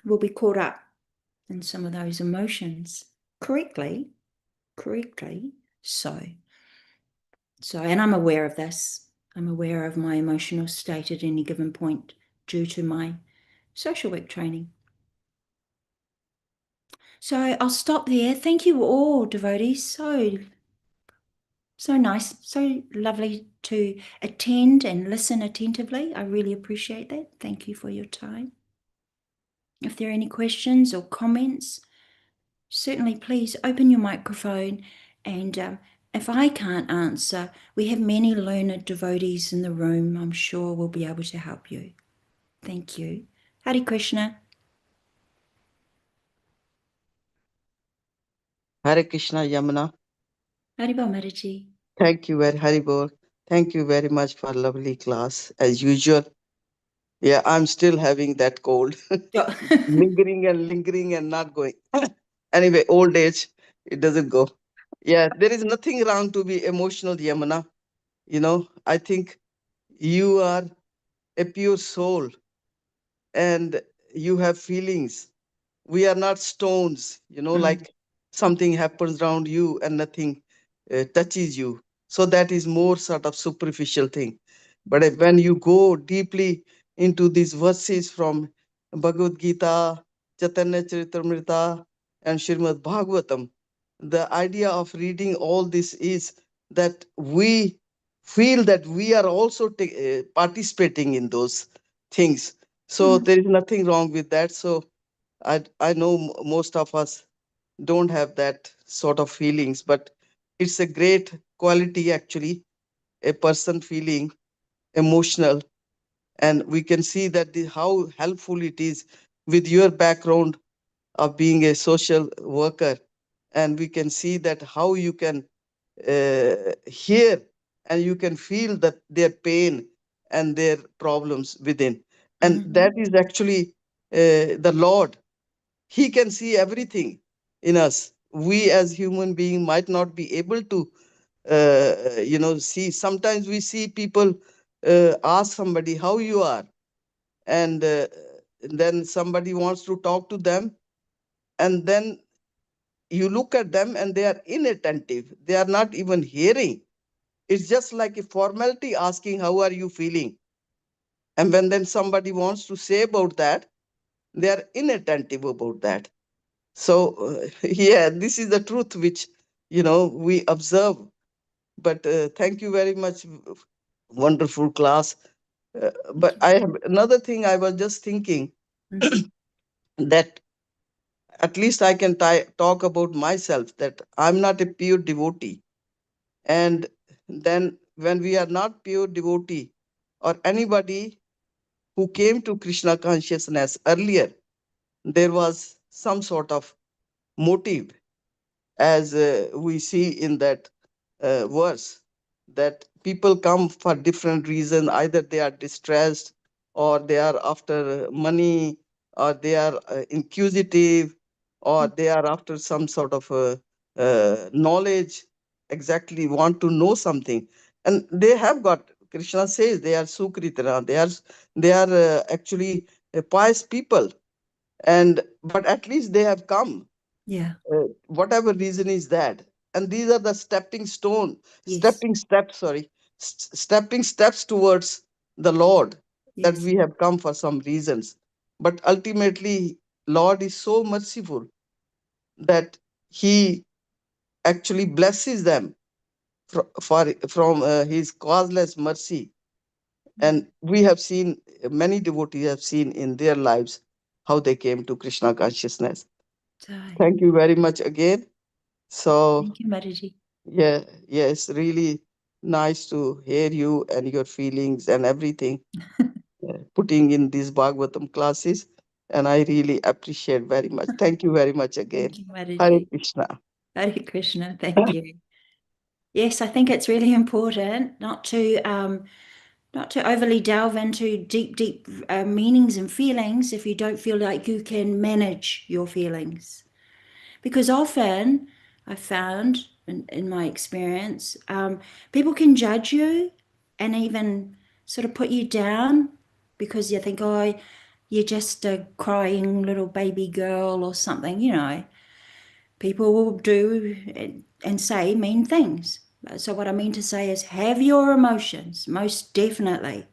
will be caught up in some of those emotions. Correctly so. And I'm aware of this. I'm aware of my emotional state at any given point due to my social work training. So I'll stop there. Thank you all, devotees. So nice, so lovely to attend and listen attentively. I really appreciate that. Thank you for your time. If there are any questions or comments, certainly please open your microphone, and if I can't answer, we have many learned devotees in the room. I'm sure we'll be able to help you. Thank you. Hare Krishna. Hare Krishna, Jamuna. Haribol Mataji. Thank you very Haribol. Thank you very much for a lovely class as usual. Yeah, I'm still having that cold. lingering and not going. Anyway, old age, it doesn't go. Yeah, there is nothing wrong to be emotional, Yamuna. I think you are a pure soul and you have feelings. We are not stones, like something happens around you and nothing touches you. So that is more sort of superficial thing. But when you go deeply into these verses from Bhagavad Gita, Chaitanya Charitamrita, and Śrīmad-Bhāgavatam, the idea of reading all this is that we feel that we are also participating in those things. So there is nothing wrong with that. So I know most of us don't have that sort of feelings, but it's a great quality actually, a person feeling emotional. And we can see that how helpful it is with your background of being a social worker. And we can see that how you can hear and you can feel that their pain and their problems within. And that is actually the Lord. He can see everything in us. We as human being might not be able to see. Sometimes we see people ask somebody how you are, and then somebody wants to talk to them, and then you look at them and they are inattentive. They are not even hearing. It's just like a formality asking how are you feeling. And when then somebody wants to say about that, they are inattentive about that. So, yeah, this is the truth which, we observe. But thank you very much. Wonderful class. But I have another thing I was just thinking that at least I can talk about myself, that I'm not a pure devotee. And then when we are not pure devotee or anybody who came to Krishna consciousness earlier, there was some sort of motive, as we see in that verse, that people come for different reasons. Either they are distressed, or they are after money, or they are inquisitive, or they are after some sort of knowledge, exactly want to know something. And they have got, Krishna says, they are sukritana, they are actually pious people. But at least they have come Yeah. Whatever reason is that. And these are the stepping Yes. stepping steps towards the Lord, that Yes. we have come for some reasons. But ultimately, Lord is so merciful that He actually blesses them from His causeless mercy. And we have seen, many devotees have seen in their lives how they came to Krishna consciousness. Thank you very much again. So, Thank you, Mataji. yeah, it's really nice to hear you and your feelings and everything putting in these Bhagavatam classes. And I really appreciate very much. Thank you very much again. Thank you, Hare Mataji. Krishna. Hare Krishna. Thank you. Yes, I think it's really important not to overly delve into deep meanings and feelings if you don't feel like you can manage your feelings. Because often I've found in my experience, people can judge you and even sort of put you down because you think, oh, you're just a crying little baby girl or something, you know. People will do and say mean things. So what I mean to say is have your emotions, most definitely,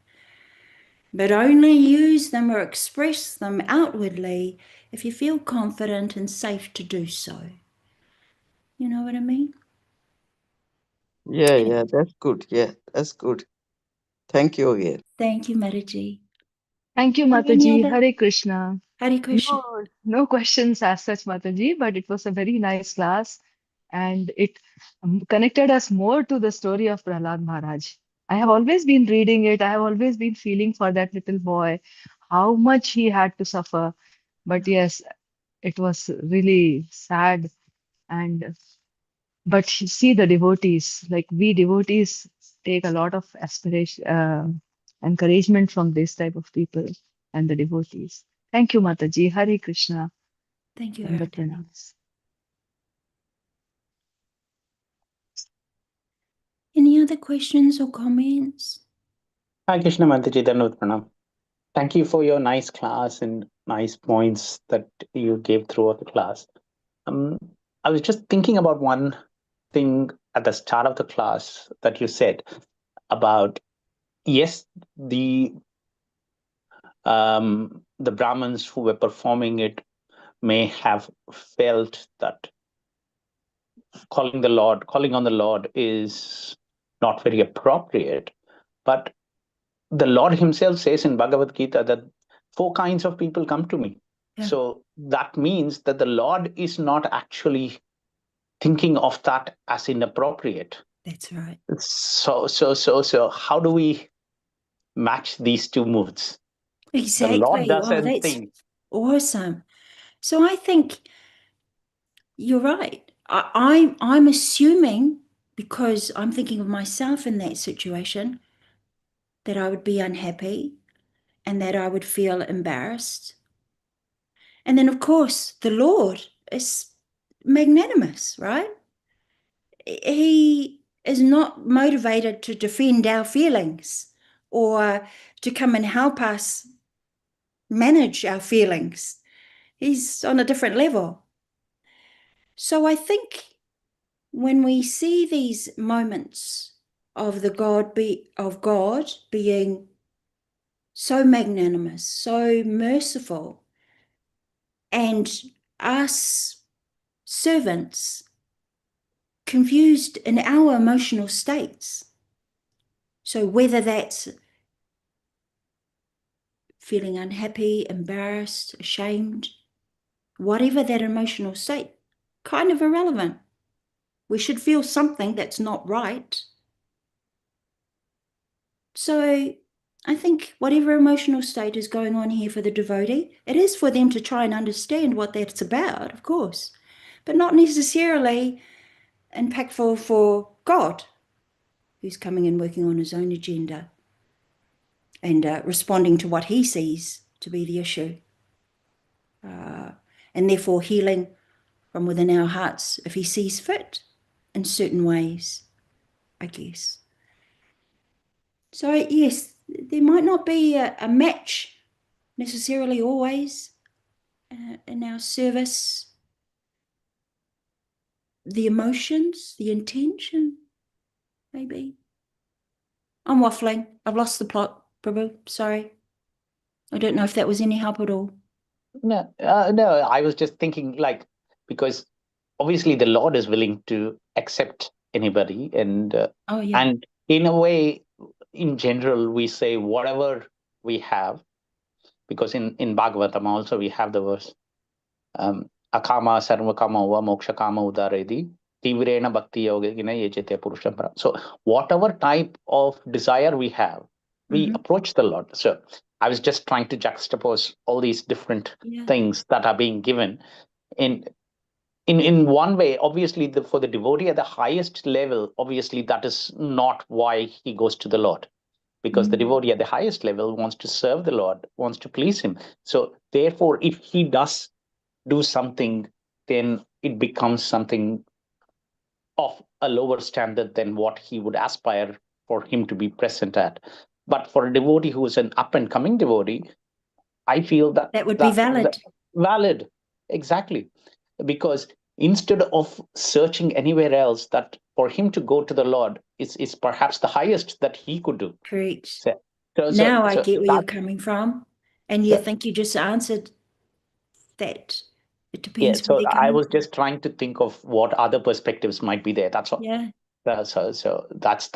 but only use them or express them outwardly if you feel confident and safe to do so. You know what I mean? Yeah, that's good. Yeah, that's good. Thank you again. Thank you, Mataji. Thank you, Are there any Mataji. other? Hare Krishna. Hare Krishna. No questions as such, Mataji, but it was a very nice class and it connected us more to the story of Prahlad Maharaj. I have always been reading it. I have always been feeling for that little boy, how much he had to suffer. But yes, it was really sad. And but you see the devotees, like we devotees take a lot of aspiration, encouragement from this type of people and the devotees. Thank you, Mataji. Hare Krishna. Thank you, And the Aratani. pranams. Any other questions or comments? Hi, Krishna Mataji, Dhanavad Pranam. Thank you for your nice class and nice points that you gave throughout the class. I was just thinking about one thing at the start of the class that you said about, yes, the Brahmins who were performing it may have felt that calling on the Lord is not very appropriate, but the Lord himself says in Bhagavad Gita that 4 kinds of people come to me. Yeah. So that means that the Lord is not actually thinking of that as inappropriate. That's right. So how do we match these two moods? Exactly. The Lord Oh, doesn't that's think. awesome. So I think you're right. I'm assuming, because I'm thinking of myself in that situation, that I would be unhappy and that I would feel embarrassed. And then, of course, the Lord is magnanimous, right? He is not motivated to defend our feelings or to come and help us manage our feelings. He's on a different level. So I think when we see these moments of God being so magnanimous, so merciful, and us servants confused in our emotional states. So whether that's feeling unhappy, embarrassed, ashamed, whatever that emotional state, kind of irrelevant. We should feel something that's not right. So I think whatever emotional state is going on here for the devotee, it is for them to try and understand what that's about, of course, but not necessarily impactful for God, who's coming and working on his own agenda and responding to what he sees to be the issue. And therefore healing from within our hearts if he sees fit in certain ways, I guess. So yes, there might not be a match necessarily always in our service, the emotions, the intention, maybe. I'm waffling. I've lost the plot, Prabhu. Sorry. I don't know if that was any help at all. No, no, I was just thinking because obviously the Lord is willing to accept anybody, and Oh, yeah. and in a way, in general, we say whatever we have, because in Bhagavatam also we have the verse, akama sarvakama va moksha kama udaredi tivrena bhakti yogena yejete purusham param. So whatever type of desire we have, we approach the Lord. So I was just trying to juxtapose all these different things that are being given. In one way, obviously, for the devotee at the highest level, obviously that is not why he goes to the Lord, because the devotee at the highest level wants to serve the Lord, wants to please him. So therefore, if he does do something, then it becomes something of a lower standard than what he would aspire for him to be present at. But for a devotee who is an up and coming devotee, I feel that would be valid. Valid, exactly. Because instead of searching anywhere else, that for him to go to the Lord is perhaps the highest that he could do. Correct. So I get where you're coming from. And you think you just answered that. It depends where so they're I coming was from. just trying to think of what other perspectives might be there. That's all. Yeah. So that's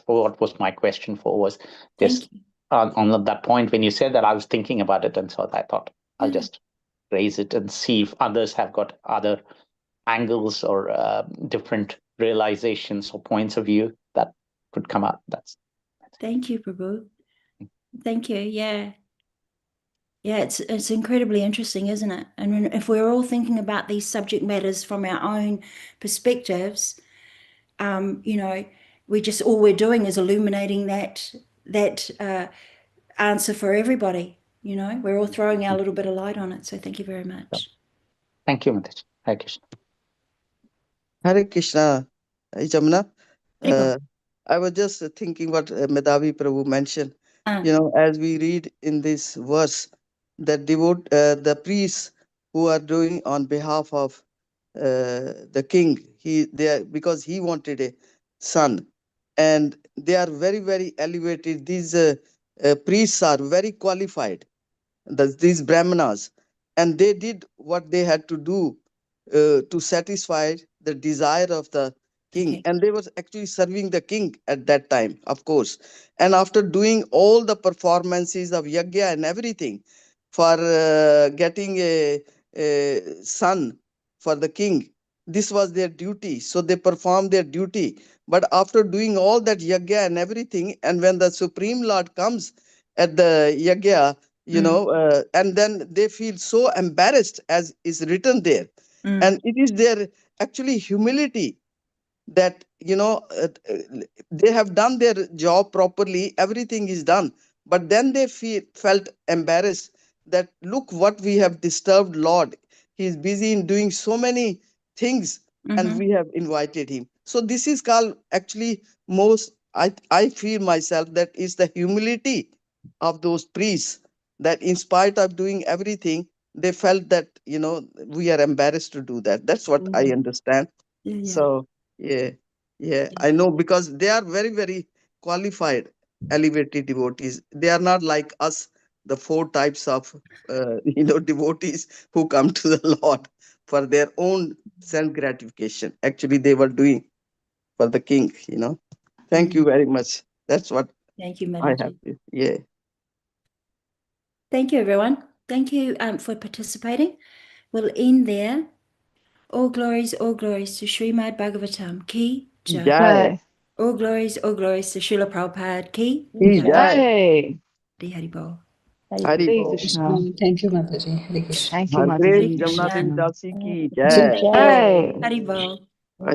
what was my question for, was just Thank you. On that point when you said that, I was thinking about it, and so I thought I'll just raise it and see if others have got other angles or different realizations or points of view that could come out. Thank you, Prabhu. Thank you. Yeah. Yeah, it's incredibly interesting, isn't it? And if we're all thinking about these subject matters from our own perspectives, we just, all we're doing is illuminating that answer for everybody. We're all throwing our little bit of light on it. So thank you very much. Thank you, Mataji. Hare Krishna. Hare Krishna, Jamuna. Haribo. I was just thinking what Mataji Prabhu mentioned. Ah. As we read in this verse, that the priests who are doing on behalf of the king, because he wanted a son, and they are very, very elevated. These priests are very qualified, these brahmanas, and they did what they had to do to satisfy the desire of the king. Okay. And they were actually serving the king at that time, of course. And after doing all the performances of yajna and everything for getting a son for the king, this was their duty, so they performed their duty. But after doing all that yajna and everything, and when the Supreme Lord comes at the yajna, and then they feel so embarrassed, as is written there. And it is their actually humility that they have done their job properly, everything is done, but then they felt embarrassed that, look what we have disturbed Lord. He is busy in doing so many things, and we have invited him. So this is called actually I feel myself that is the humility of those priests, that in spite of doing everything, they felt that we are embarrassed to do that. That's what I understand. So yeah, I know, because they are very, very qualified, elevated devotees. They are not like us, the four types of devotees who come to the Lord for their own self gratification. Actually, they were doing for the king. Thank you very much. That's what Thank you, I have Mataji. to. Yeah. Thank you, everyone. Thank you for participating. We'll end there. All glories to Śrīmad-Bhāgavatam. Ki Jai. Jai. All glories to Srila Prabhupada. Ki Ki Jai. Jai. Hey, Hari Hari Bol. Hari Hare Bol. Krishna. Thank you, Mataji. Hare Krishna. Thank you, Har Grace Mataji. Jamuna Krishna. Devi Dasi ki Jai. Jai. Hey. Hari Bol.